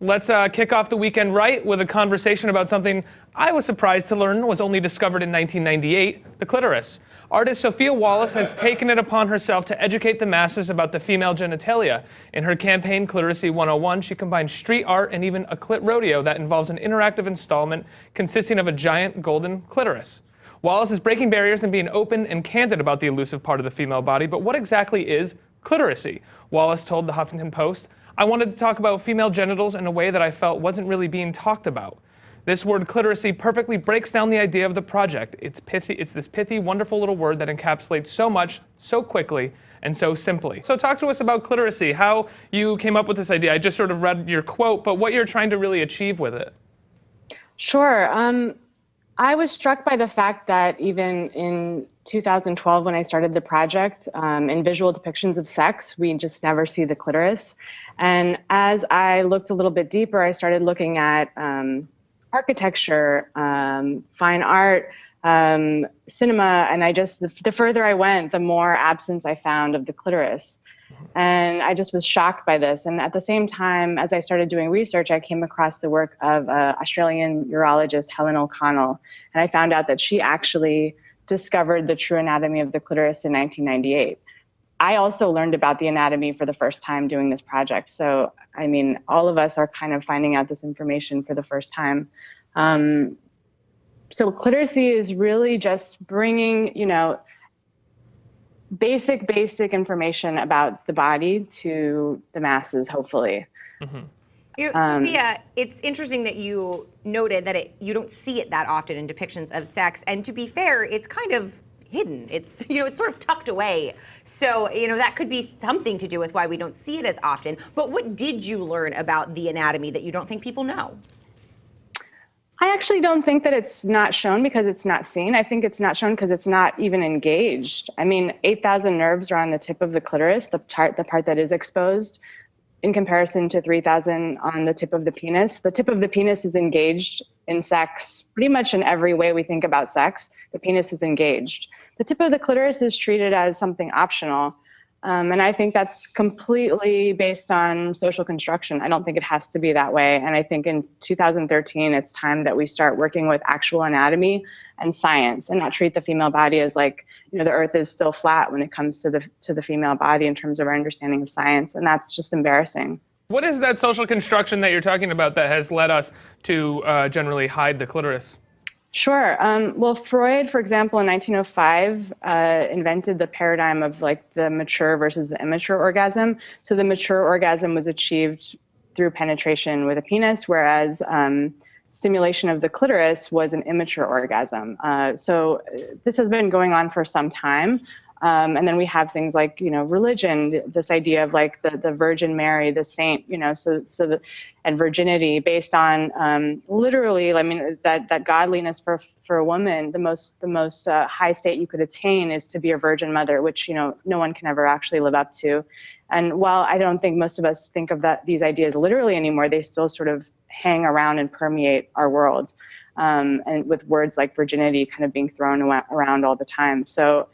Let's kick off the weekend right with a conversation about something I was surprised to learn was only discovered in 1998, the clitoris. Artist Sophia Wallace has taken it upon herself to educate the masses about the female genitalia. In her campaign, Clitoris 101, she combines street art and even a clit rodeo that involves an interactive installment consisting of a giant golden clitoris. Wallace is breaking barriers and being open and candid about the elusive part of the female body, but what exactly is clitoris? Wallace told the Huffington Post, "I wanted to talk about female genitals in a way that I felt wasn't really being talked about. This word clitoris perfectly breaks down the idea of the project. It's pithy. It's this pithy, wonderful little word that encapsulates so much, so quickly, and so simply." So talk to us about clitoris, how you came up with this idea. I just sort of read your quote, but what you're trying to really achieve with it. Sure. I was struck by the fact that even in 2012, when I started the project, in visual depictions of sex, we just never see the clitoris. And as I looked a little bit deeper, I started looking at architecture, fine art, cinema, and the further I went, the more absence I found of the clitoris. And I just was shocked by this. And at the same time, as I started doing research, I came across the work of Australian urologist Helen O'Connell. And I found out that she actually discovered the true anatomy of the clitoris in 1998. I also learned about the anatomy for the first time doing this project. So, I mean, all of us are kind of finding out this information for the first time. So clitoris is really just bringing, basic information about the body to the masses, hopefully. Mm-hmm. Sophia, it's interesting that you noted that you don't see it that often in depictions of sex. And to be fair, it's kind of hidden. It's, it's sort of tucked away. So, that could be something to do with why we don't see it as often. But what did you learn about the anatomy that you don't think people know? I actually don't think that it's not shown because it's not seen. I think it's not shown because it's not even engaged. I mean, 8,000 nerves are on the tip of the clitoris, the part that is exposed, in comparison to 3,000 on the tip of the penis. The tip of the penis is engaged in sex pretty much in every way we think about sex. The penis is engaged. The tip of the clitoris is treated as something optional. And I think that's completely based on social construction. I don't think it has to be that way. And I think in 2013, it's time that we start working with actual anatomy and science and not treat the female body as like, the earth is still flat when it comes to the female body in terms of our understanding of science. And that's just embarrassing. What is that social construction that you're talking about that has led us to generally hide the clitoris? Sure. Well, Freud, for example, in 1905, invented the paradigm of like the mature versus the immature orgasm. So the mature orgasm was achieved through penetration with a penis, whereas stimulation of the clitoris was an immature orgasm. So this has been going on for some time. And then we have things like, religion, this idea of like the Virgin Mary, the saint, and virginity based on literally, I mean, that godliness for a woman, the most high state you could attain is to be a virgin mother, which, no one can ever actually live up to. And while I don't think most of us think of these ideas literally anymore, they still sort of hang around and permeate our world. And with words like virginity kind of being thrown around all the time. So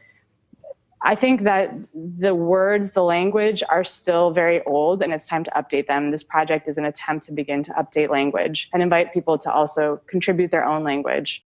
I think that the words, the language are still very old and it's time to update them. This project is an attempt to begin to update language and invite people to also contribute their own language.